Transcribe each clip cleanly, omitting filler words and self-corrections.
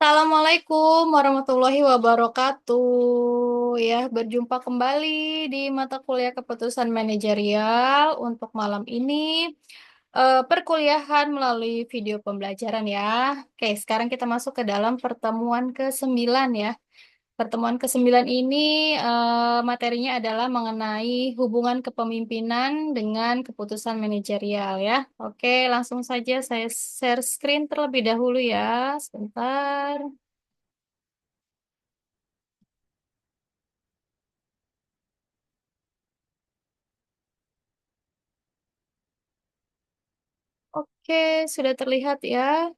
Assalamualaikum warahmatullahi wabarakatuh. Ya, berjumpa kembali di mata kuliah keputusan manajerial untuk malam ini. Perkuliahan melalui video pembelajaran ya. Oke, sekarang kita masuk ke dalam pertemuan ke-9 ya. Pertemuan ke-9 ini materinya adalah mengenai hubungan kepemimpinan dengan keputusan manajerial ya. Oke, langsung saja saya share screen terlebih dahulu ya. Sebentar. Oke, sudah terlihat ya.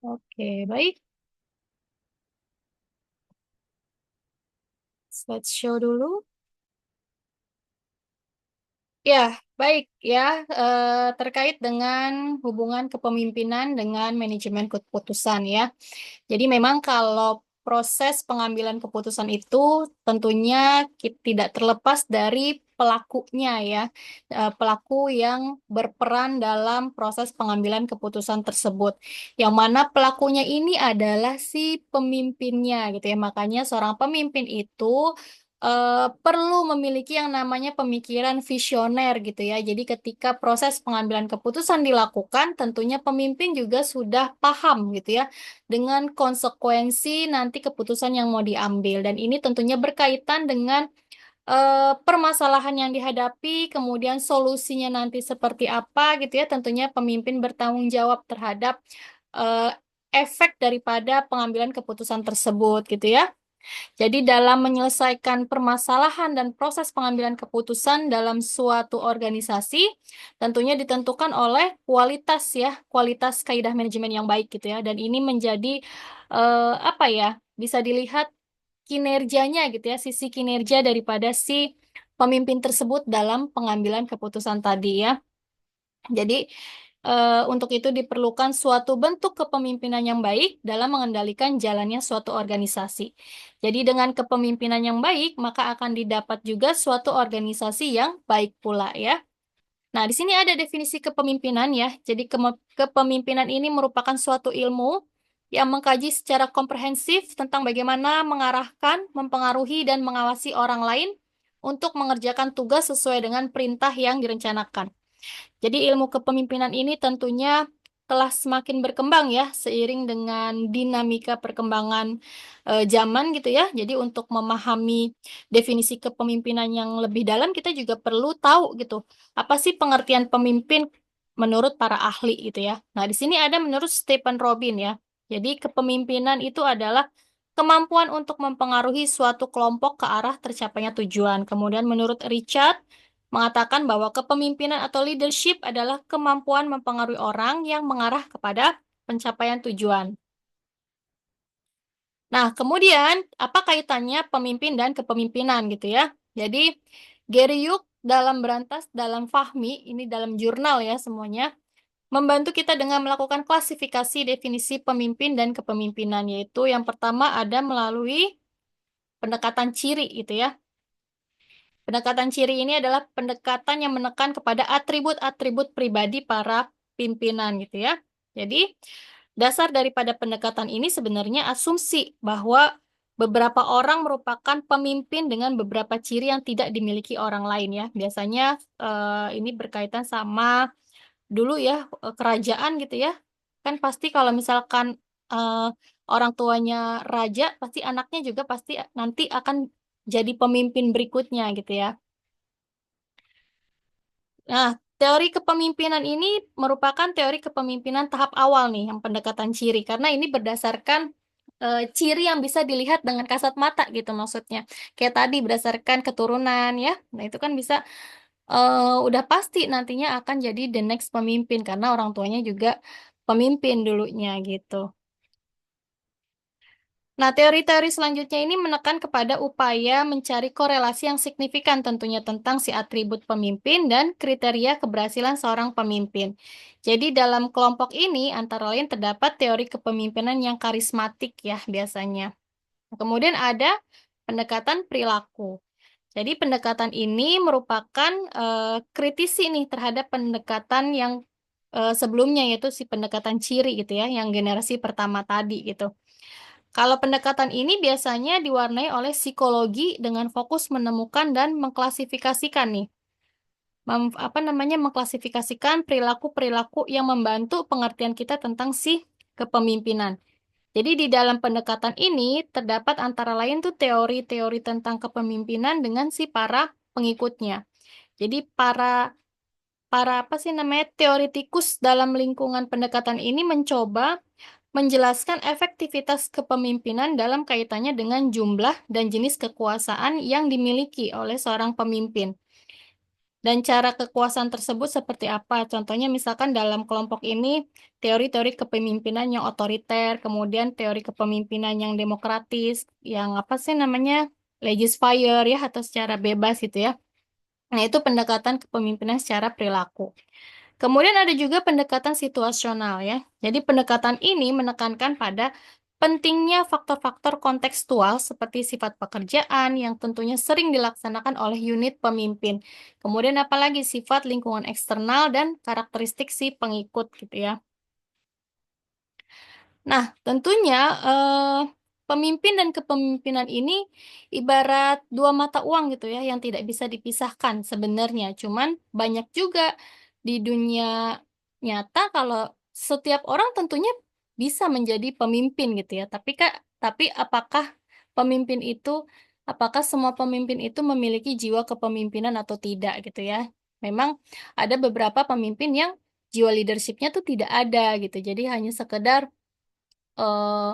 Oke, baik. Slideshow dulu. Ya, baik ya. Terkait dengan hubungan kepemimpinan dengan manajemen keputusan ya. Jadi memang kalau proses pengambilan keputusan itu tentunya tidak terlepas dari pelakunya ya. Pelaku yang berperan dalam proses pengambilan keputusan tersebut. Yang mana pelakunya ini adalah si pemimpinnya gitu ya. Makanya seorang pemimpin itu perlu memiliki yang namanya pemikiran visioner gitu ya. Jadi ketika proses pengambilan keputusan dilakukan, tentunya pemimpin juga sudah paham gitu ya dengan konsekuensi nanti keputusan yang mau diambil. Dan ini tentunya berkaitan dengan permasalahan yang dihadapi, kemudian solusinya nanti seperti apa gitu ya. Tentunya pemimpin bertanggung jawab terhadap eh, efek daripada pengambilan keputusan tersebut gitu ya. Jadi dalam menyelesaikan permasalahan dan proses pengambilan keputusan dalam suatu organisasi, tentunya ditentukan oleh kualitas ya, kualitas kaidah manajemen yang baik gitu ya. Dan ini menjadi apa ya, bisa dilihat kinerjanya gitu ya, sisi kinerja daripada si pemimpin tersebut dalam pengambilan keputusan tadi ya. Jadi, untuk itu diperlukan suatu bentuk kepemimpinan yang baik dalam mengendalikan jalannya suatu organisasi. Jadi, dengan kepemimpinan yang baik, maka akan didapat juga suatu organisasi yang baik pula ya. Nah, di sini ada definisi kepemimpinan ya. Jadi, kepemimpinan ini merupakan suatu ilmu yang mengkaji secara komprehensif tentang bagaimana mengarahkan, mempengaruhi, dan mengawasi orang lain untuk mengerjakan tugas sesuai dengan perintah yang direncanakan. Jadi ilmu kepemimpinan ini tentunya telah semakin berkembang ya seiring dengan dinamika perkembangan zaman gitu ya. Jadi untuk memahami definisi kepemimpinan yang lebih dalam kita juga perlu tahu gitu apa sih pengertian pemimpin menurut para ahli gitu ya. Nah, di sini ada menurut Stephen Robin ya. Jadi kepemimpinan itu adalah kemampuan untuk mempengaruhi suatu kelompok ke arah tercapainya tujuan. Kemudian menurut Richard mengatakan bahwa kepemimpinan atau leadership adalah kemampuan mempengaruhi orang yang mengarah kepada pencapaian tujuan. Nah, kemudian apa kaitannya pemimpin dan kepemimpinan gitu ya? Jadi, Gary Yuk dalam Berantas dalam Fahmi, ini dalam jurnal ya semuanya, membantu kita dengan melakukan klasifikasi definisi pemimpin dan kepemimpinan, yaitu yang pertama ada melalui pendekatan ciri gitu ya. Pendekatan ciri ini adalah pendekatan yang menekan kepada atribut-atribut pribadi para pimpinan gitu ya. Jadi, dasar daripada pendekatan ini sebenarnya asumsi bahwa beberapa orang merupakan pemimpin dengan beberapa ciri yang tidak dimiliki orang lain ya. Biasanya ini berkaitan sama dulu ya kerajaan gitu ya. Kan pasti kalau misalkan eh, orang tuanya raja, pasti anaknya juga pasti nanti akan jadi pemimpin berikutnya gitu ya. Nah, teori kepemimpinan ini merupakan teori kepemimpinan tahap awal nih, yang pendekatan ciri, karena ini berdasarkan ciri yang bisa dilihat dengan kasat mata gitu maksudnya. Kayak tadi berdasarkan keturunan ya. Nah, itu kan bisa udah pasti nantinya akan jadi the next pemimpin karena orang tuanya juga pemimpin dulunya gitu. Nah, teori-teori selanjutnya ini menekan kepada upaya mencari korelasi yang signifikan tentunya tentang si atribut pemimpin dan kriteria keberhasilan seorang pemimpin. Jadi dalam kelompok ini antara lain terdapat teori kepemimpinan yang karismatik ya biasanya. Kemudian ada pendekatan perilaku. Jadi pendekatan ini merupakan kritisi nih terhadap pendekatan yang sebelumnya, yaitu si pendekatan ciri gitu ya, yang generasi pertama tadi gitu. Kalau pendekatan ini biasanya diwarnai oleh psikologi dengan fokus menemukan dan mengklasifikasikan nih, mengklasifikasikan perilaku-perilaku yang membantu pengertian kita tentang si kepemimpinan. Jadi di dalam pendekatan ini terdapat antara lain tuh teori-teori tentang kepemimpinan dengan si para pengikutnya. Jadi para para apa sih namanya teoritikus dalam lingkungan pendekatan ini mencoba menjelaskan efektivitas kepemimpinan dalam kaitannya dengan jumlah dan jenis kekuasaan yang dimiliki oleh seorang pemimpin. Dan cara kekuasaan tersebut seperti apa? Contohnya misalkan dalam kelompok ini teori-teori kepemimpinan yang otoriter, kemudian teori kepemimpinan yang demokratis, yang apa sih namanya laissez-faire ya, atau secara bebas gitu ya. Nah, itu pendekatan kepemimpinan secara perilaku. Kemudian ada juga pendekatan situasional ya. Jadi pendekatan ini menekankan pada pentingnya faktor-faktor kontekstual seperti sifat pekerjaan yang tentunya sering dilaksanakan oleh unit pemimpin. Kemudian apalagi sifat lingkungan eksternal dan karakteristik si pengikut gitu ya. Nah, tentunya pemimpin dan kepemimpinan ini ibarat dua mata uang gitu ya, yang tidak bisa dipisahkan sebenarnya. Cuman banyak juga di dunia nyata kalau setiap orang tentunya bisa menjadi pemimpin gitu ya. Tapi apakah pemimpin itu, apakah semua pemimpin itu memiliki jiwa kepemimpinan atau tidak gitu ya? Memang ada beberapa pemimpin yang jiwa leadershipnya tuh tidak ada gitu. Jadi hanya sekedar eh,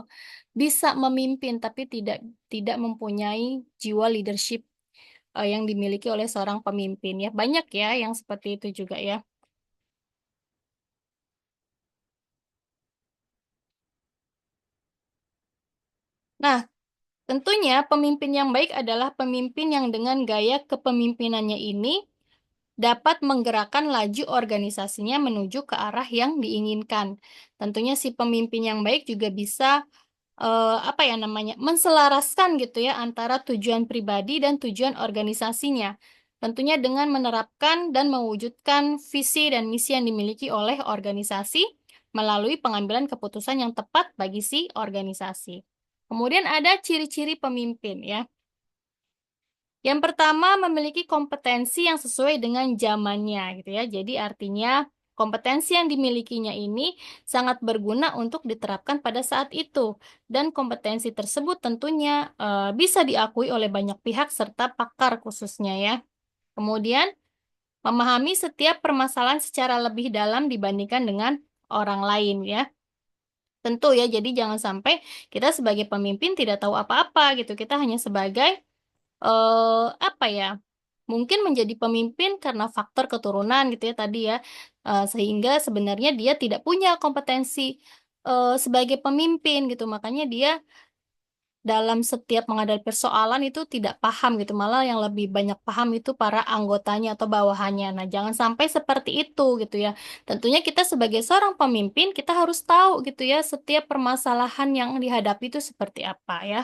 bisa memimpin tapi tidak tidak mempunyai jiwa leadership yang dimiliki oleh seorang pemimpin ya. Banyak ya yang seperti itu juga ya. Nah, tentunya pemimpin yang baik adalah pemimpin yang dengan gaya kepemimpinannya ini dapat menggerakkan laju organisasinya menuju ke arah yang diinginkan. Tentunya si pemimpin yang baik juga bisa apa ya namanya menselaraskan gitu ya antara tujuan pribadi dan tujuan organisasinya. Tentunya dengan menerapkan dan mewujudkan visi dan misi yang dimiliki oleh organisasi melalui pengambilan keputusan yang tepat bagi si organisasi. Kemudian ada ciri-ciri pemimpin ya. Yang pertama, memiliki kompetensi yang sesuai dengan zamannya gitu ya. Jadi artinya kompetensi yang dimilikinya ini sangat berguna untuk diterapkan pada saat itu. Dan kompetensi tersebut tentunya bisa diakui oleh banyak pihak serta pakar khususnya ya. Kemudian, memahami setiap permasalahan secara lebih dalam dibandingkan dengan orang lain ya. Tentu ya, jadi jangan sampai kita sebagai pemimpin tidak tahu apa-apa gitu. Kita hanya sebagai apa ya? Mungkin menjadi pemimpin karena faktor keturunan gitu ya tadi ya. Sehingga sebenarnya dia tidak punya kompetensi sebagai pemimpin gitu. Makanya dia dalam setiap menghadapi persoalan itu tidak paham gitu. Malah yang lebih banyak paham itu para anggotanya atau bawahannya. Nah, jangan sampai seperti itu gitu ya. Tentunya kita sebagai seorang pemimpin kita harus tahu gitu ya setiap permasalahan yang dihadapi itu seperti apa ya.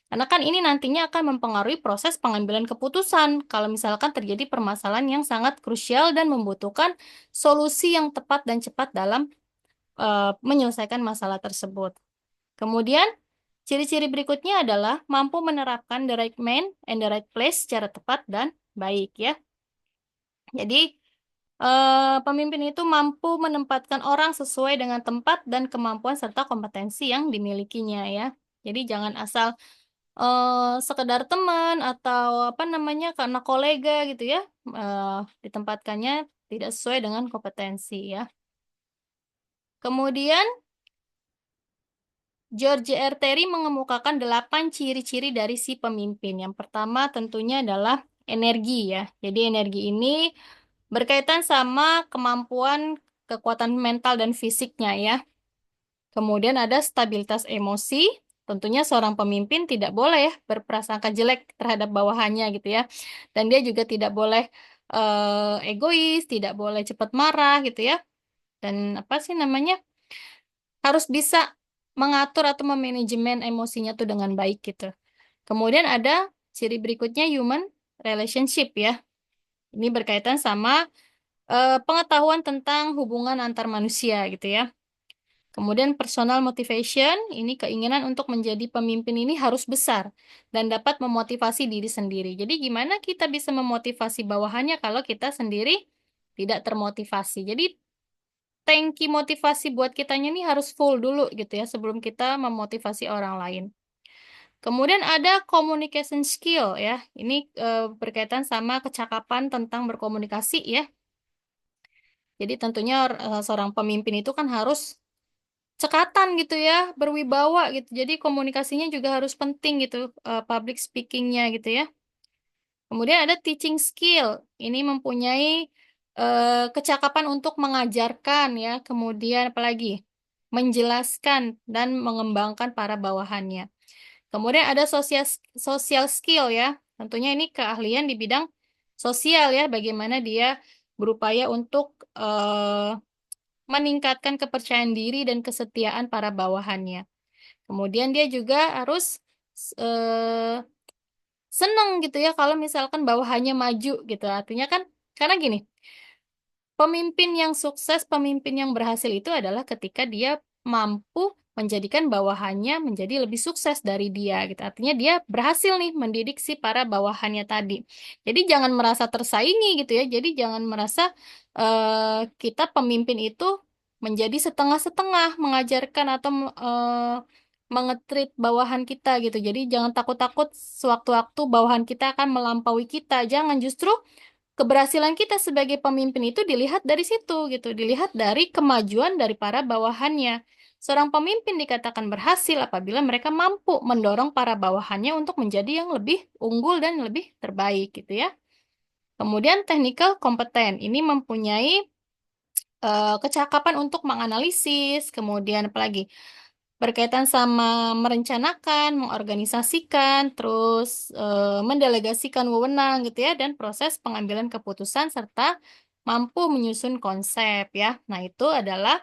Karena kan ini nantinya akan mempengaruhi proses pengambilan keputusan kalau misalkan terjadi permasalahan yang sangat krusial dan membutuhkan solusi yang tepat dan cepat dalam menyelesaikan masalah tersebut. Kemudian, ciri-ciri berikutnya adalah mampu menerapkan the right man and the right place secara tepat dan baik ya. Jadi, pemimpin itu mampu menempatkan orang sesuai dengan tempat dan kemampuan serta kompetensi yang dimilikinya ya. Jadi jangan asal sekedar teman atau apa namanya karena kolega gitu ya ditempatkannya tidak sesuai dengan kompetensi ya. Kemudian George R. Terry mengemukakan 8 ciri-ciri dari si pemimpin. Yang pertama tentunya adalah energi ya. Jadi energi ini berkaitan sama kemampuan kekuatan mental dan fisiknya ya. Kemudian ada stabilitas emosi. Tentunya seorang pemimpin tidak boleh ya berprasangka jelek terhadap bawahannya gitu ya. Dan dia juga tidak boleh egois, tidak boleh cepat marah gitu ya. Dan apa sih namanya? Harus bisa mengatur atau memanajemen emosinya tuh dengan baik gitu. Kemudian ada ciri berikutnya human relationship ya. Ini berkaitan sama pengetahuan tentang hubungan antar manusia gitu ya. Kemudian personal motivation, ini keinginan untuk menjadi pemimpin ini harus besar dan dapat memotivasi diri sendiri. Jadi gimana kita bisa memotivasi bawahannya kalau kita sendiri tidak termotivasi. Jadi tangki motivasi buat kitanya ini harus full dulu gitu ya sebelum kita memotivasi orang lain. Kemudian ada communication skill ya. Ini berkaitan sama kecakapan tentang berkomunikasi ya. Jadi tentunya seorang pemimpin itu kan harus cekatan gitu ya, berwibawa gitu. Jadi komunikasinya juga harus penting gitu, public speakingnya gitu ya. Kemudian ada teaching skill. Ini mempunyai kecakapan untuk mengajarkan ya. Kemudian apalagi menjelaskan dan mengembangkan para bawahannya. Kemudian ada social skill ya. Tentunya ini keahlian di bidang sosial ya. Bagaimana dia berupaya untuk meningkatkan kepercayaan diri dan kesetiaan para bawahannya. Kemudian dia juga harus eh, senang gitu ya kalau misalkan bawahannya maju gitu. Artinya kan karena gini, pemimpin yang sukses, pemimpin yang berhasil itu adalah ketika dia mampu menjadikan bawahannya menjadi lebih sukses dari dia gitu. Artinya dia berhasil nih mendidik si para bawahannya tadi. Jadi jangan merasa tersaingi gitu ya. Jadi jangan merasa kita pemimpin itu menjadi setengah-setengah mengajarkan atau mengetrit bawahan kita gitu. Jadi jangan takut-takut sewaktu-waktu bawahan kita akan melampaui kita. Jangan, justru keberhasilan kita sebagai pemimpin itu dilihat dari situ gitu, dilihat dari kemajuan dari para bawahannya. Seorang pemimpin dikatakan berhasil apabila mereka mampu mendorong para bawahannya untuk menjadi yang lebih unggul dan lebih terbaik gitu ya. Kemudian technical kompeten ini mempunyai kecakapan untuk menganalisis, kemudian apalagi berkaitan sama merencanakan, mengorganisasikan, terus mendelegasikan wewenang gitu ya, dan proses pengambilan keputusan serta mampu menyusun konsep ya. Nah, itu adalah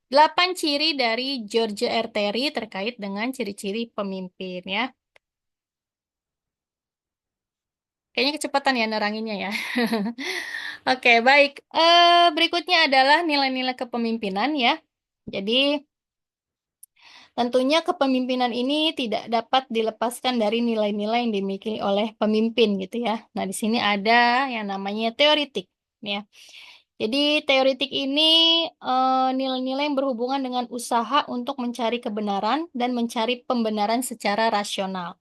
8 ciri dari George R. Terry terkait dengan ciri-ciri pemimpin ya. Kayaknya kecepatan ya neranginnya ya. Oke, baik. Berikutnya adalah nilai-nilai kepemimpinan ya. Jadi, tentunya kepemimpinan ini tidak dapat dilepaskan dari nilai-nilai yang dimiliki oleh pemimpin gitu ya. Nah, di sini ada yang namanya teoritik ya. Jadi teoritik ini nilai-nilai yang berhubungan dengan usaha untuk mencari kebenaran dan mencari pembenaran secara rasional.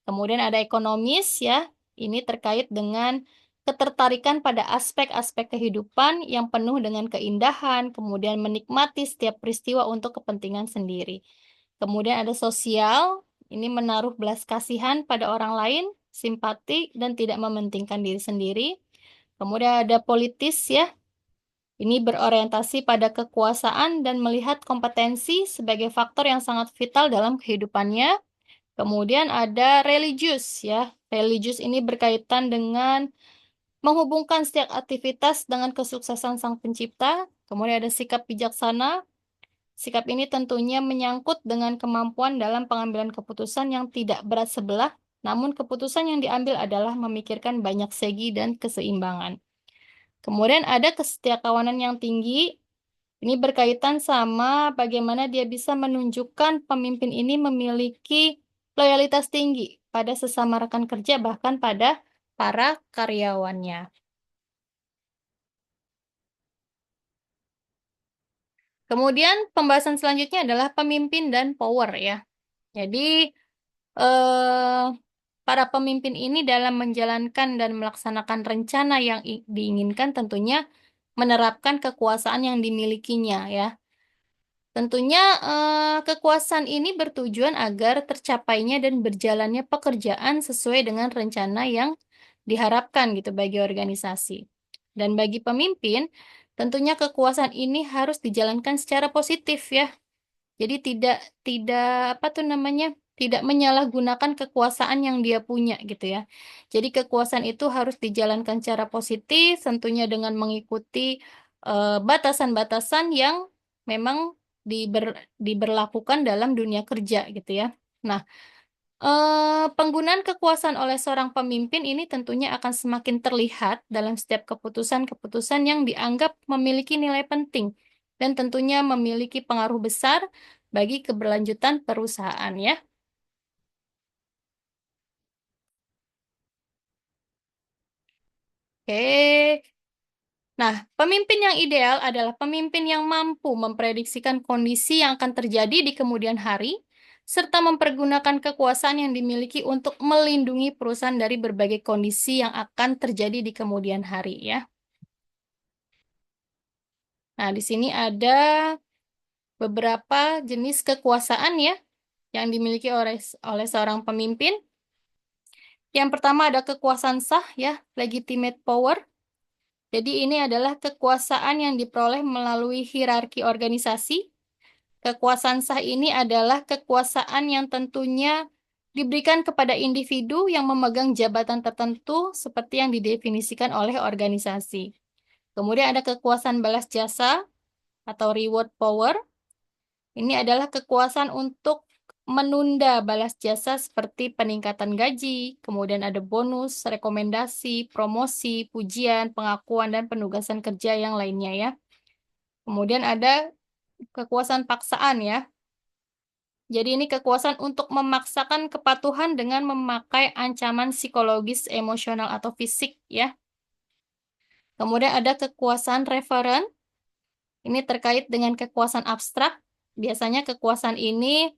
Kemudian ada ekonomis ya, ini terkait dengan ketertarikan pada aspek-aspek kehidupan yang penuh dengan keindahan, kemudian menikmati setiap peristiwa untuk kepentingan sendiri. Kemudian ada sosial, ini menaruh belas kasihan pada orang lain, simpati, dan tidak mementingkan diri sendiri. Kemudian ada politis ya, ini berorientasi pada kekuasaan dan melihat kompetensi sebagai faktor yang sangat vital dalam kehidupannya. Kemudian ada religius ya. Religius ini berkaitan dengan menghubungkan setiap aktivitas dengan kesuksesan Sang Pencipta. Kemudian ada sikap bijaksana. Sikap ini tentunya menyangkut dengan kemampuan dalam pengambilan keputusan yang tidak berat sebelah, namun keputusan yang diambil adalah memikirkan banyak segi dan keseimbangan. Kemudian ada kesetiakawanan yang tinggi. Ini berkaitan sama bagaimana dia bisa menunjukkan pemimpin ini memiliki loyalitas tinggi pada sesama rekan kerja, bahkan pada para karyawannya. Kemudian pembahasan selanjutnya adalah pemimpin dan power ya. Jadi eh, para pemimpin ini dalam menjalankan dan melaksanakan rencana yang diinginkan tentunya menerapkan kekuasaan yang dimilikinya ya. Tentunya kekuasaan ini bertujuan agar tercapainya dan berjalannya pekerjaan sesuai dengan rencana yang diharapkan gitu bagi organisasi. Dan bagi pemimpin, tentunya kekuasaan ini harus dijalankan secara positif ya. Jadi tidak tidak apa tuh namanya? Tidak menyalahgunakan kekuasaan yang dia punya gitu ya. Jadi kekuasaan itu harus dijalankan secara positif, tentunya dengan mengikuti batasan-batasan yang memang diberlakukan dalam dunia kerja gitu ya. Nah, Penggunaan kekuasaan oleh seorang pemimpin ini tentunya akan semakin terlihat dalam setiap keputusan-keputusan yang dianggap memiliki nilai penting dan tentunya memiliki pengaruh besar bagi keberlanjutan perusahaan ya. Oke. Nah, pemimpin yang ideal adalah pemimpin yang mampu memprediksikan kondisi yang akan terjadi di kemudian hari, serta mempergunakan kekuasaan yang dimiliki untuk melindungi perusahaan dari berbagai kondisi yang akan terjadi di kemudian hari ya. Nah, di sini ada beberapa jenis kekuasaan ya yang dimiliki oleh seorang pemimpin. Yang pertama ada kekuasaan sah ya, legitimate power. Jadi ini adalah kekuasaan yang diperoleh melalui hierarki organisasi. Kekuasaan sah ini adalah kekuasaan yang tentunya diberikan kepada individu yang memegang jabatan tertentu seperti yang didefinisikan oleh organisasi. Kemudian ada kekuasaan balas jasa atau reward power. Ini adalah kekuasaan untuk menunda balas jasa seperti peningkatan gaji, kemudian ada bonus, rekomendasi, promosi, pujian, pengakuan, dan penugasan kerja yang lainnya ya. Kemudian ada kekuasaan paksaan ya. Jadi ini kekuasaan untuk memaksakan kepatuhan dengan memakai ancaman psikologis, emosional, atau fisik ya. Kemudian ada kekuasaan referen. Ini terkait dengan kekuasaan abstrak. Biasanya kekuasaan ini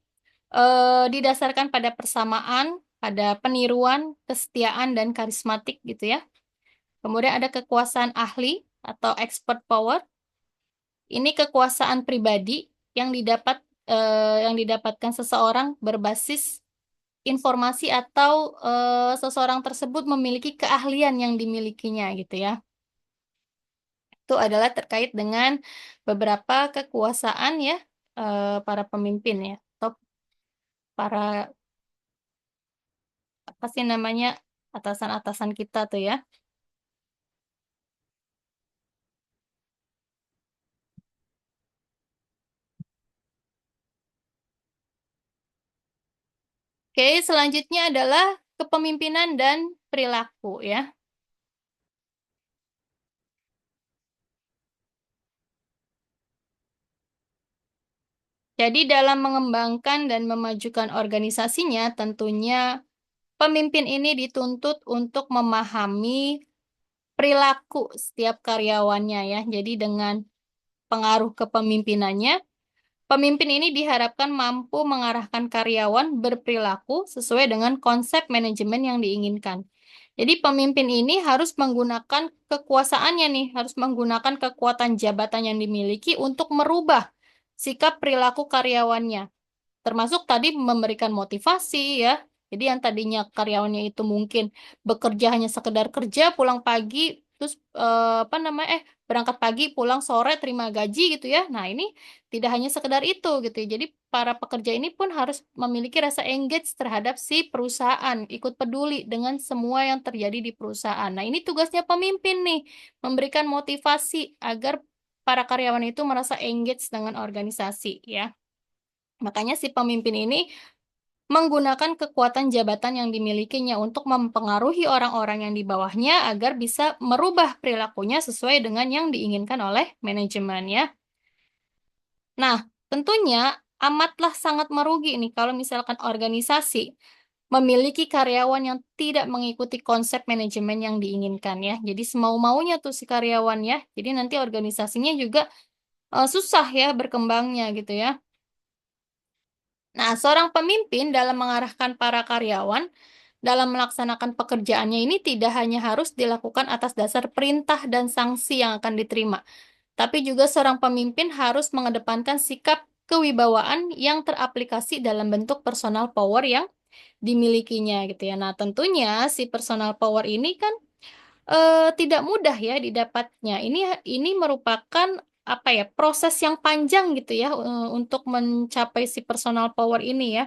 didasarkan pada persamaan, pada peniruan, kesetiaan, dan karismatik gitu ya. Kemudian ada kekuasaan ahli atau expert power. Ini kekuasaan pribadi yang yang didapatkan seseorang berbasis informasi atau seseorang tersebut memiliki keahlian yang dimilikinya gitu ya. Itu adalah terkait dengan beberapa kekuasaan ya para pemimpin ya atau para apa sih namanya atasan-atasan kita tuh ya. Oke, selanjutnya adalah kepemimpinan dan perilaku ya. Jadi dalam mengembangkan dan memajukan organisasinya, tentunya pemimpin ini dituntut untuk memahami perilaku setiap karyawannya ya. Jadi dengan pengaruh kepemimpinannya, pemimpin ini diharapkan mampu mengarahkan karyawan berperilaku sesuai dengan konsep manajemen yang diinginkan. Jadi pemimpin ini harus menggunakan kekuasaannya nih, harus menggunakan kekuatan jabatan yang dimiliki untuk merubah sikap perilaku karyawannya. Termasuk tadi memberikan motivasi ya. Jadi yang tadinya karyawannya itu mungkin bekerja hanya sekedar kerja, pulang pagi, terus apa namanya berangkat pagi, pulang sore, terima gaji gitu ya. Nah ini tidak hanya sekedar itu gitu ya. Jadi para pekerja ini pun harus memiliki rasa engage terhadap si perusahaan, ikut peduli dengan semua yang terjadi di perusahaan. Nah ini tugasnya pemimpin nih, memberikan motivasi agar para karyawan itu merasa engage dengan organisasi ya. Makanya si pemimpin ini menggunakan kekuatan jabatan yang dimilikinya untuk mempengaruhi orang-orang yang di bawahnya agar bisa merubah perilakunya sesuai dengan yang diinginkan oleh manajemen ya. Nah, tentunya amatlah sangat merugi nih kalau misalkan organisasi memiliki karyawan yang tidak mengikuti konsep manajemen yang diinginkan ya. Jadi semau-maunya tuh si karyawan ya. Jadi nanti organisasinya juga susah ya berkembangnya gitu ya. Nah, seorang pemimpin dalam mengarahkan para karyawan dalam melaksanakan pekerjaannya ini tidak hanya harus dilakukan atas dasar perintah dan sanksi yang akan diterima, tapi juga seorang pemimpin harus mengedepankan sikap kewibawaan yang teraplikasi dalam bentuk personal power yang dimilikinya gitu ya. Nah, tentunya si personal power ini kan tidak mudah ya didapatnya. Ini merupakan apa ya, proses yang panjang gitu ya, untuk mencapai si personal power ini ya.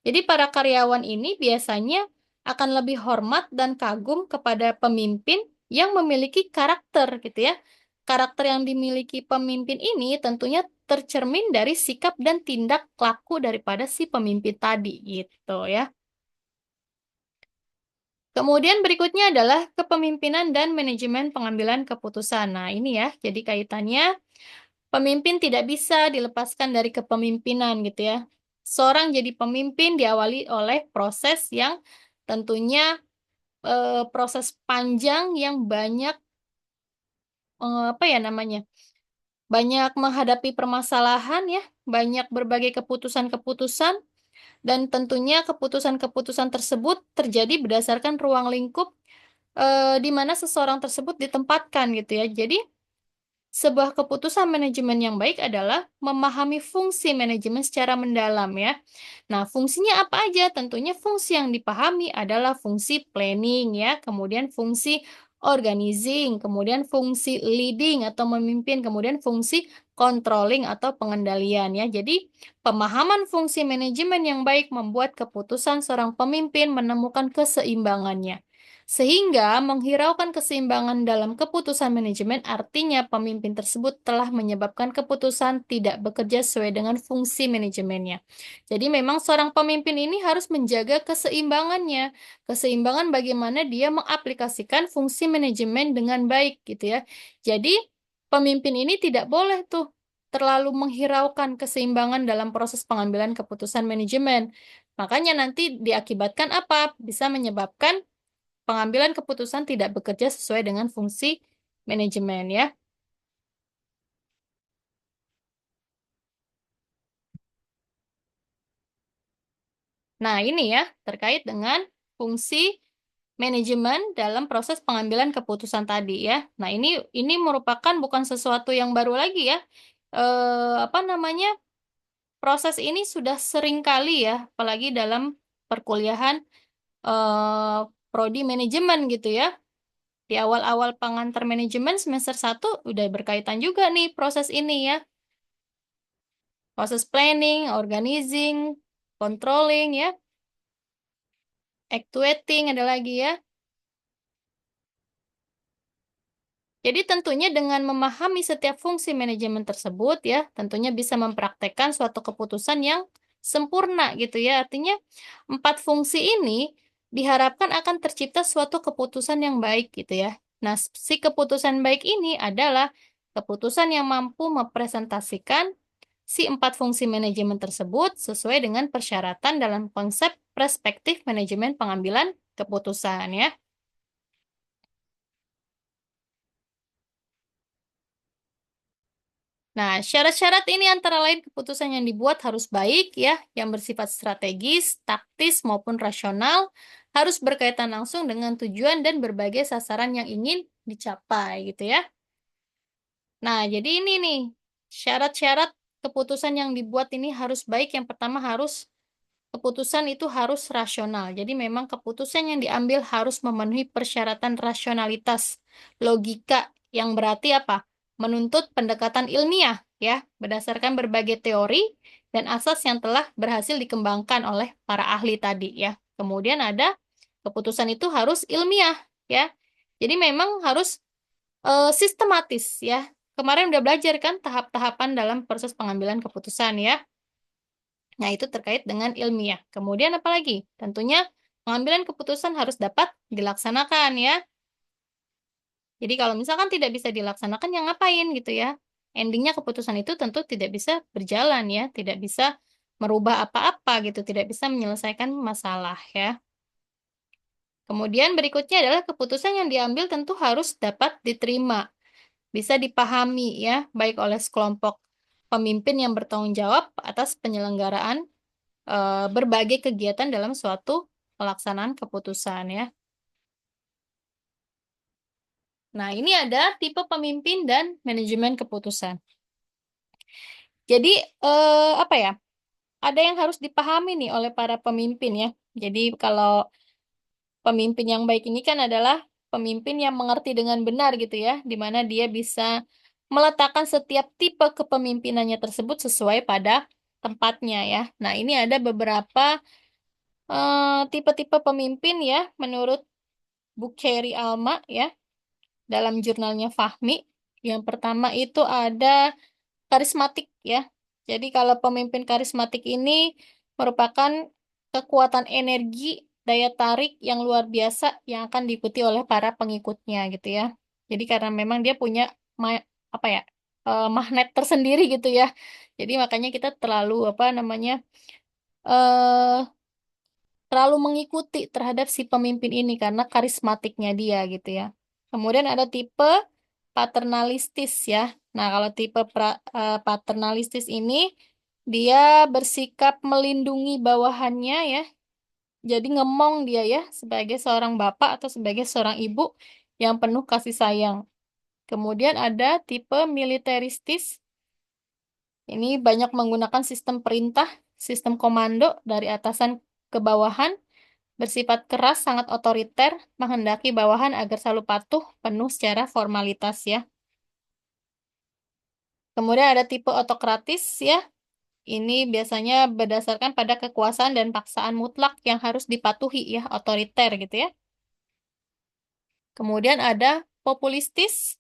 Jadi para karyawan ini biasanya akan lebih hormat dan kagum kepada pemimpin yang memiliki karakter gitu ya. Karakter yang dimiliki pemimpin ini tentunya tercermin dari sikap dan tindak laku daripada si pemimpin tadi gitu ya. Kemudian berikutnya adalah kepemimpinan dan manajemen pengambilan keputusan. Nah, ini ya, jadi kaitannya pemimpin tidak bisa dilepaskan dari kepemimpinan gitu ya. Seorang jadi pemimpin diawali oleh proses yang tentunya proses panjang yang banyak apa ya namanya? Banyak menghadapi permasalahan ya, banyak berbagai keputusan-keputusan dan tentunya keputusan-keputusan tersebut terjadi berdasarkan ruang lingkup di mana seseorang tersebut ditempatkan gitu ya. Jadi sebuah keputusan manajemen yang baik adalah memahami fungsi manajemen secara mendalam ya. Nah, fungsinya apa aja? Tentunya fungsi yang dipahami adalah fungsi planning ya, kemudian fungsi organizing, kemudian fungsi leading atau memimpin, kemudian fungsi controlling atau pengendalian ya. Jadi, pemahaman fungsi manajemen yang baik membuat keputusan seorang pemimpin menemukan keseimbangannya. Sehingga menghiraukan keseimbangan dalam keputusan manajemen artinya pemimpin tersebut telah menyebabkan keputusan tidak bekerja sesuai dengan fungsi manajemennya. Jadi memang seorang pemimpin ini harus menjaga keseimbangannya. Keseimbangan bagaimana dia mengaplikasikan fungsi manajemen dengan baik gitu ya. Jadi pemimpin ini tidak boleh tuh terlalu menghiraukan keseimbangan dalam proses pengambilan keputusan manajemen. Makanya nanti diakibatkan apa? Bisa menyebabkan pengambilan keputusan tidak bekerja sesuai dengan fungsi manajemen ya. Nah, ini ya terkait dengan fungsi manajemen dalam proses pengambilan keputusan tadi ya. Nah, ini merupakan bukan sesuatu yang baru lagi ya. Apa namanya? Proses ini sudah sering kali ya, apalagi dalam perkuliahan prodi manajemen gitu ya. Di awal-awal pengantar manajemen semester 1 udah berkaitan juga nih proses ini ya. Proses planning, organizing, controlling ya, actuating ada lagi ya. Jadi tentunya dengan memahami setiap fungsi manajemen tersebut ya, tentunya bisa mempraktekkan suatu keputusan yang sempurna gitu ya. Artinya empat fungsi ini diharapkan akan tercipta suatu keputusan yang baik gitu ya. Nah, si keputusan baik ini adalah keputusan yang mampu mempresentasikan si empat fungsi manajemen tersebut sesuai dengan persyaratan dalam konsep perspektif manajemen pengambilan keputusan ya. Nah, syarat-syarat ini antara lain keputusan yang dibuat harus baik ya, yang bersifat strategis, taktis maupun rasional, harus berkaitan langsung dengan tujuan dan berbagai sasaran yang ingin dicapai gitu ya. Nah, jadi ini nih, syarat-syarat keputusan yang dibuat ini harus baik. Yang pertama harus keputusan itu harus rasional. Jadi memang keputusan yang diambil harus memenuhi persyaratan rasionalitas, logika yang berarti apa? Menuntut pendekatan ilmiah ya, berdasarkan berbagai teori dan asas yang telah berhasil dikembangkan oleh para ahli tadi ya. Kemudian ada keputusan itu harus ilmiah ya. Jadi memang harus sistematis ya. Kemarin udah belajar kan tahap-tahapan dalam proses pengambilan keputusan ya. Nah, itu terkait dengan ilmiah. Kemudian apa lagi? Tentunya pengambilan keputusan harus dapat dilaksanakan ya. Jadi kalau misalkan tidak bisa dilaksanakan, ya ngapain gitu ya. Endingnya keputusan itu tentu tidak bisa berjalan ya, tidak bisa merubah apa-apa gitu, tidak bisa menyelesaikan masalah ya. Kemudian berikutnya adalah keputusan yang diambil tentu harus dapat diterima, bisa dipahami ya, baik oleh sekelompok pemimpin yang bertanggung jawab atas penyelenggaraan berbagai kegiatan dalam suatu pelaksanaan keputusan ya. Nah, ini ada tipe pemimpin dan manajemen keputusan. Jadi, apa ya? Ada yang harus dipahami nih oleh para pemimpin ya. Jadi, kalau pemimpin yang baik ini kan adalah pemimpin yang mengerti dengan benar gitu ya, di mana dia bisa meletakkan setiap tipe kepemimpinannya tersebut sesuai pada tempatnya ya. Nah, ini ada beberapa tipe-tipe pemimpin ya menurut Bu Cherry Alma ya dalam jurnalnya Fahmi. Yang pertama itu ada karismatik ya. Jadi kalau pemimpin karismatik ini merupakan kekuatan energi daya tarik yang luar biasa yang akan diikuti oleh para pengikutnya gitu ya. Jadi karena memang dia punya apa ya, magnet tersendiri gitu ya. Jadi makanya kita terlalu apa namanya, eh terlalu mengikuti terhadap si pemimpin ini karena karismatiknya dia gitu ya. Kemudian ada tipe paternalistis ya. Nah, kalau tipe paternalistis ini dia bersikap melindungi bawahannya ya. Jadi ngemong dia ya sebagai seorang bapak atau sebagai seorang ibu yang penuh kasih sayang. Kemudian ada tipe militeristis. Ini banyak menggunakan sistem perintah, sistem komando dari atasan ke bawahan, bersifat keras, sangat otoriter, menghendaki bawahan agar selalu patuh, penuh secara formalitas ya. Kemudian ada tipe otokratis ya. Ini biasanya berdasarkan pada kekuasaan dan paksaan mutlak yang harus dipatuhi ya, otoriter gitu ya. Kemudian ada populistis.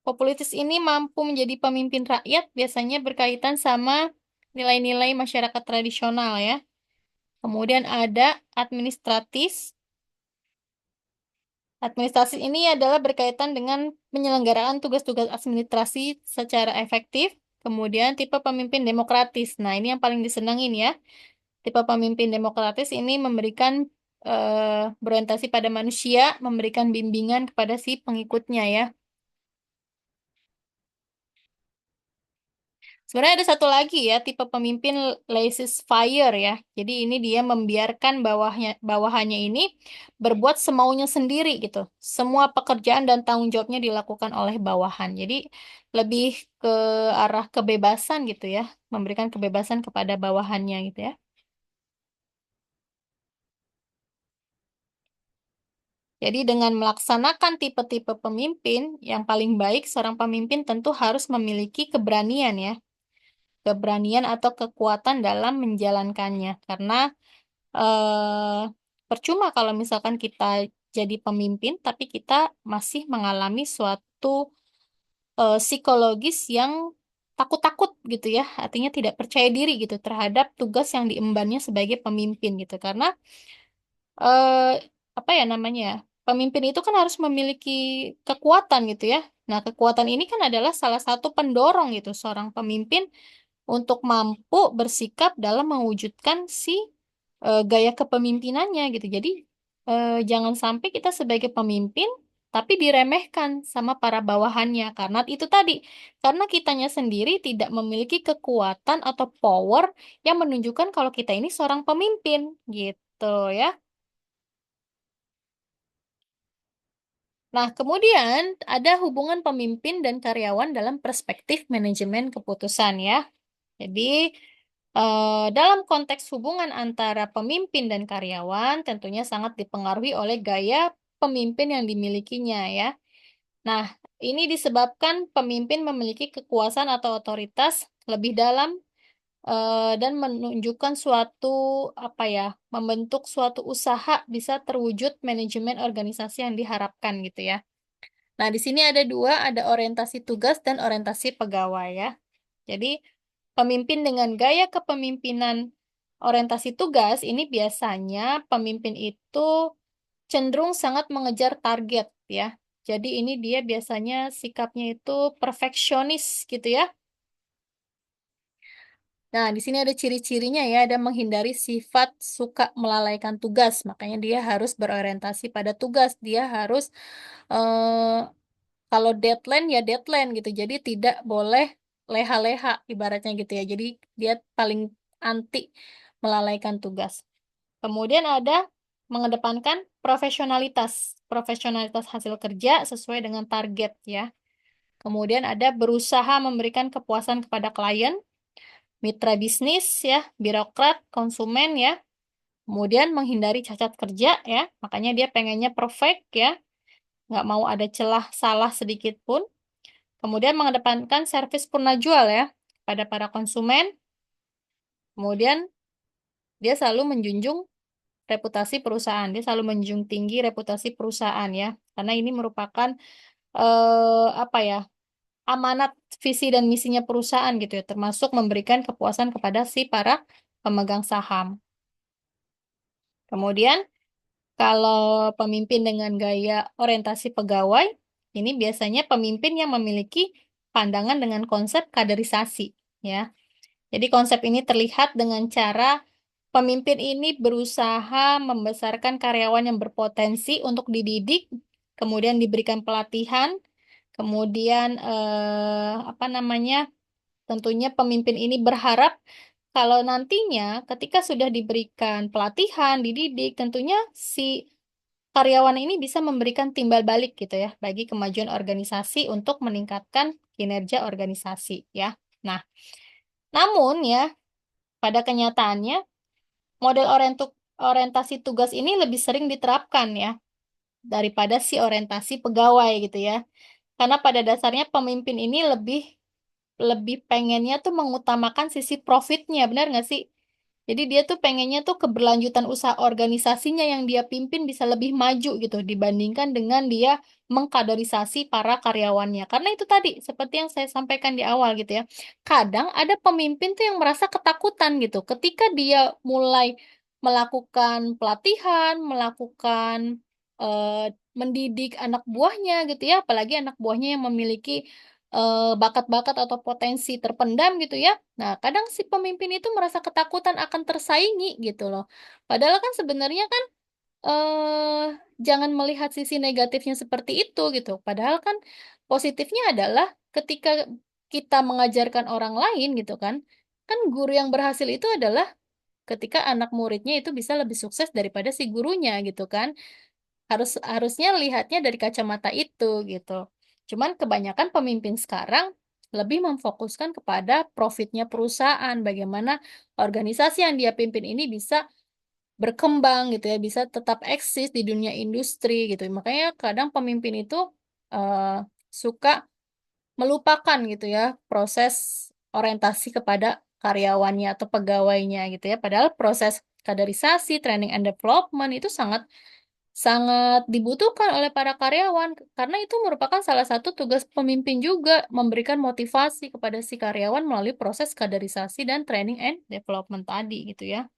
Populistis ini mampu menjadi pemimpin rakyat, biasanya berkaitan sama nilai-nilai masyarakat tradisional ya. Kemudian ada administratis. Administrasi ini adalah berkaitan dengan penyelenggaraan tugas-tugas administrasi secara efektif. Kemudian tipe pemimpin demokratis. Nah, ini yang paling disenangin ya. Tipe pemimpin demokratis ini memberikan berorientasi pada manusia, memberikan bimbingan kepada si pengikutnya ya. Sebenarnya ada satu lagi ya, tipe pemimpin laissez-faire ya. Jadi ini dia membiarkan bawahannya ini berbuat semaunya sendiri gitu. Semua pekerjaan dan tanggung jawabnya dilakukan oleh bawahan. Jadi lebih ke arah kebebasan gitu ya, memberikan kebebasan kepada bawahannya gitu ya. Jadi dengan melaksanakan tipe-tipe pemimpin, yang paling baik seorang pemimpin tentu harus memiliki keberanian ya. Keberanian atau kekuatan dalam menjalankannya. Karena eh, percuma kalau misalkan kita jadi pemimpin, tapi kita masih mengalami suatu psikologis yang takut-takut gitu ya, artinya tidak percaya diri gitu terhadap tugas yang diembannya sebagai pemimpin gitu. Karena eh, apa ya namanya ya, pemimpin itu kan harus memiliki kekuatan gitu ya. Nah, kekuatan ini kan adalah salah satu pendorong gitu seorang pemimpin untuk mampu bersikap dalam mewujudkan si gaya kepemimpinannya gitu. Jadi jangan sampai kita sebagai pemimpin tapi diremehkan sama para bawahannya karena itu tadi, karena kitanya sendiri tidak memiliki kekuatan atau power yang menunjukkan kalau kita ini seorang pemimpin gitu ya. Nah, kemudian ada hubungan pemimpin dan karyawan dalam perspektif manajemen keputusan ya. Jadi, dalam konteks hubungan antara pemimpin dan karyawan, tentunya sangat dipengaruhi oleh gaya pemimpin yang dimilikinya ya. Nah, ini disebabkan pemimpin memiliki kekuasaan atau otoritas lebih dalam dan menunjukkan suatu apa ya, membentuk suatu usaha bisa terwujud manajemen organisasi yang diharapkan gitu ya. Nah, di sini ada dua, ada orientasi tugas dan orientasi pegawai ya. Jadi, pemimpin dengan gaya kepemimpinan orientasi tugas ini biasanya pemimpin itu cenderung sangat mengejar target ya. Jadi ini dia biasanya sikapnya itu perfeksionis gitu ya. Nah, di sini ada ciri-cirinya ya, ada menghindari sifat suka melalaikan tugas. Makanya dia harus berorientasi pada tugas. Dia harus eh, kalau deadline ya deadline gitu. Jadi tidak boleh leha-leha ibaratnya gitu ya. Jadi dia paling anti melalaikan tugas. Kemudian ada mengedepankan profesionalitas. Profesionalitas hasil kerja sesuai dengan target ya. Kemudian ada berusaha memberikan kepuasan kepada klien, mitra bisnis ya, birokrat, konsumen ya. Kemudian menghindari cacat kerja ya. Makanya dia pengennya perfect ya. Nggak mau ada celah salah sedikit pun. Kemudian mengedepankan servis purna jual ya pada para konsumen. Kemudian dia selalu menjunjung reputasi perusahaan. Dia selalu menjunjung tinggi reputasi perusahaan ya. Karena ini merupakan apa ya? Amanat visi dan misinya perusahaan gitu ya, termasuk memberikan kepuasan kepada si para pemegang saham. Kemudian kalau pemimpin dengan gaya orientasi pegawai, ini biasanya pemimpin yang memiliki pandangan dengan konsep kaderisasi, ya. Jadi konsep ini terlihat dengan cara pemimpin ini berusaha membesarkan karyawan yang berpotensi untuk dididik, kemudian diberikan pelatihan, kemudian apa namanya? Tentunya pemimpin ini berharap kalau nantinya ketika sudah diberikan pelatihan, dididik, tentunya si karyawan ini bisa memberikan timbal balik gitu ya bagi kemajuan organisasi untuk meningkatkan kinerja organisasi ya. Nah, namun ya pada kenyataannya model orientasi tugas ini lebih sering diterapkan ya daripada si orientasi pegawai gitu ya. Karena pada dasarnya pemimpin ini lebih lebih pengennya tuh mengutamakan sisi profitnya, benar nggak sih? Jadi dia tuh pengennya tuh keberlanjutan usaha organisasinya yang dia pimpin bisa lebih maju gitu dibandingkan dengan dia mengkaderisasi para karyawannya. Karena itu tadi, seperti yang saya sampaikan di awal gitu ya. Kadang ada pemimpin tuh yang merasa ketakutan gitu. Ketika dia mulai melakukan pelatihan, melakukan mendidik anak buahnya gitu ya, apalagi anak buahnya yang memiliki bakat-bakat atau potensi terpendam gitu ya. Nah, kadang si pemimpin itu merasa ketakutan akan tersaingi gitu loh. Padahal kan sebenarnya kan eh jangan melihat sisi negatifnya seperti itu gitu. Padahal kan positifnya adalah ketika kita mengajarkan orang lain gitu kan, kan guru yang berhasil itu adalah ketika anak muridnya itu bisa lebih sukses daripada si gurunya gitu kan. Harusnya lihatnya dari kacamata itu gitu. Cuman kebanyakan pemimpin sekarang lebih memfokuskan kepada profitnya perusahaan, bagaimana organisasi yang dia pimpin ini bisa berkembang gitu ya, bisa tetap eksis di dunia industri gitu. Makanya kadang pemimpin itu eh, suka melupakan gitu ya proses orientasi kepada karyawannya atau pegawainya gitu ya. Padahal proses kaderisasi, training and development itu sangat sangat dibutuhkan oleh para karyawan karena itu merupakan salah satu tugas pemimpin juga memberikan motivasi kepada si karyawan melalui proses kaderisasi dan training and development tadi gitu ya.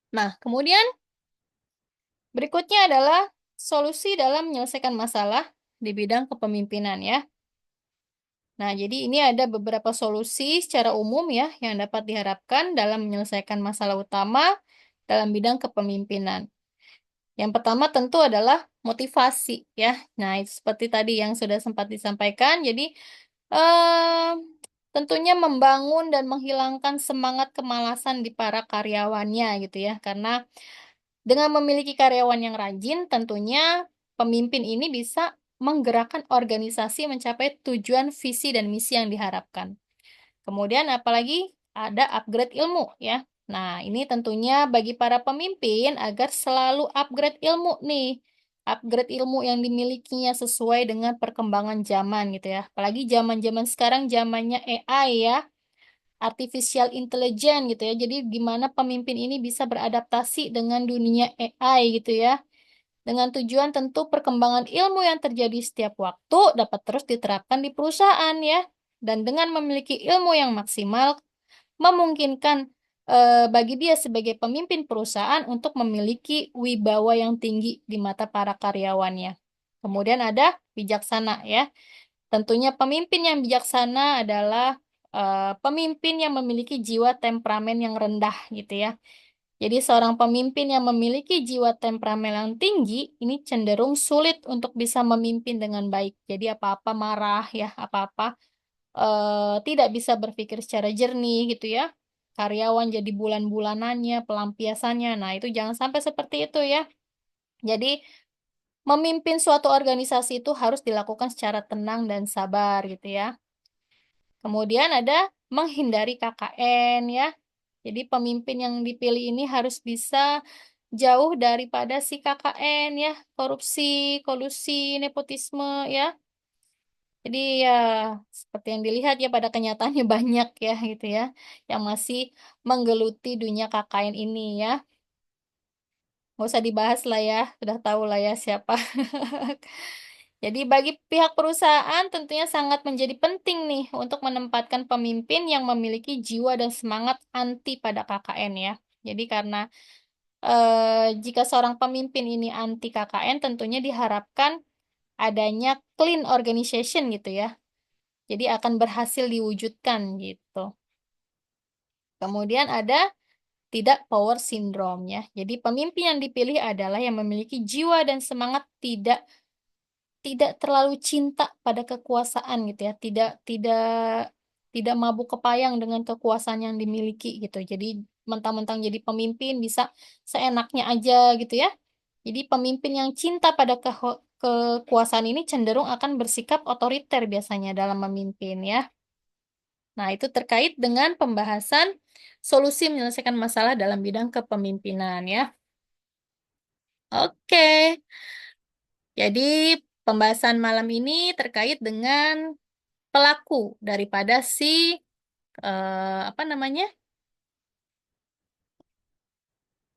Nah, kemudian berikutnya adalah solusi dalam menyelesaikan masalah di bidang kepemimpinan ya. Nah, jadi ini ada beberapa solusi secara umum ya yang dapat diharapkan dalam menyelesaikan masalah utama dalam bidang kepemimpinan. Yang pertama tentu adalah motivasi ya. Nah, itu seperti tadi yang sudah sempat disampaikan. Jadi eh, tentunya membangun dan menghilangkan semangat kemalasan di para karyawannya gitu ya. Karena dengan memiliki karyawan yang rajin, tentunya pemimpin ini bisa menggerakkan organisasi mencapai tujuan visi dan misi yang diharapkan. Kemudian apalagi ada upgrade ilmu ya. Nah, ini tentunya bagi para pemimpin agar selalu upgrade ilmu nih. Upgrade ilmu yang dimilikinya sesuai dengan perkembangan zaman gitu ya. Apalagi zaman-zaman sekarang zamannya AI ya, artificial intelligence gitu ya. Jadi gimana pemimpin ini bisa beradaptasi dengan dunia AI gitu ya. Dengan tujuan tentu perkembangan ilmu yang terjadi setiap waktu dapat terus diterapkan di perusahaan ya. Dan dengan memiliki ilmu yang maksimal, memungkinkan bagi dia sebagai pemimpin perusahaan untuk memiliki wibawa yang tinggi di mata para karyawannya. Kemudian ada bijaksana ya. Tentunya pemimpin yang bijaksana adalah pemimpin yang memiliki jiwa temperamen yang rendah gitu ya. Jadi seorang pemimpin yang memiliki jiwa temperamen yang tinggi ini cenderung sulit untuk bisa memimpin dengan baik. Jadi apa-apa marah ya, apa-apa tidak bisa berpikir secara jernih gitu ya. Karyawan jadi bulan-bulanannya, pelampiasannya. Nah, itu jangan sampai seperti itu ya. Jadi, memimpin suatu organisasi itu harus dilakukan secara tenang dan sabar gitu ya. Kemudian ada menghindari KKN ya. Jadi, pemimpin yang dipilih ini harus bisa jauh daripada si KKN ya, korupsi, kolusi, nepotisme ya. Jadi ya seperti yang dilihat ya pada kenyataannya banyak ya gitu ya yang masih menggeluti dunia KKN ini ya. Nggak usah dibahas lah ya, sudah tahu lah ya siapa. Jadi bagi pihak perusahaan tentunya sangat menjadi penting nih untuk menempatkan pemimpin yang memiliki jiwa dan semangat anti pada KKN ya. Jadi karena jika seorang pemimpin ini anti KKN tentunya diharapkan adanya clean organization gitu ya. Jadi akan berhasil diwujudkan gitu. Kemudian ada tidak power syndrome ya. Jadi pemimpin yang dipilih adalah yang memiliki jiwa dan semangat tidak terlalu cinta pada kekuasaan gitu ya. Tidak mabuk kepayang dengan kekuasaan yang dimiliki gitu. Jadi mentang-mentang jadi pemimpin bisa seenaknya aja gitu ya. Jadi pemimpin yang cinta pada kekuasaan ini cenderung akan bersikap otoriter biasanya dalam memimpin ya. Nah, itu terkait dengan pembahasan solusi menyelesaikan masalah dalam bidang kepemimpinan ya. Oke, jadi pembahasan malam ini terkait dengan pelaku daripada si apa namanya?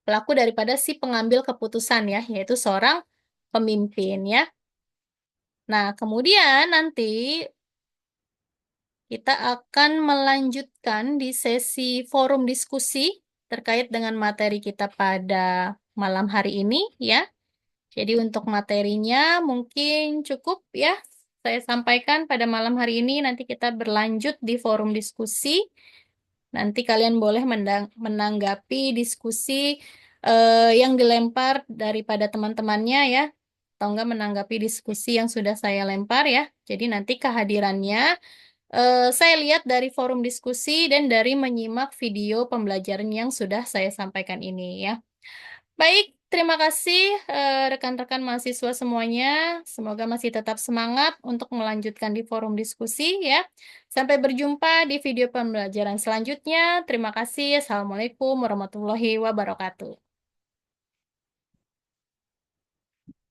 Pelaku daripada si pengambil keputusan ya, yaitu seorang pemimpin ya. Nah, kemudian nanti kita akan melanjutkan di sesi forum diskusi terkait dengan materi kita pada malam hari ini ya. Jadi untuk materinya mungkin cukup ya. Saya sampaikan pada malam hari ini, nanti kita berlanjut di forum diskusi. Nanti kalian boleh menanggapi diskusi yang dilempar daripada teman-temannya ya. Atau enggak menanggapi diskusi yang sudah saya lempar ya. Jadi nanti kehadirannya saya lihat dari forum diskusi dan dari menyimak video pembelajaran yang sudah saya sampaikan ini ya. Baik, terima kasih rekan-rekan mahasiswa semuanya. Semoga masih tetap semangat untuk melanjutkan di forum diskusi ya. Sampai berjumpa di video pembelajaran selanjutnya. Terima kasih. Assalamualaikum warahmatullahi wabarakatuh.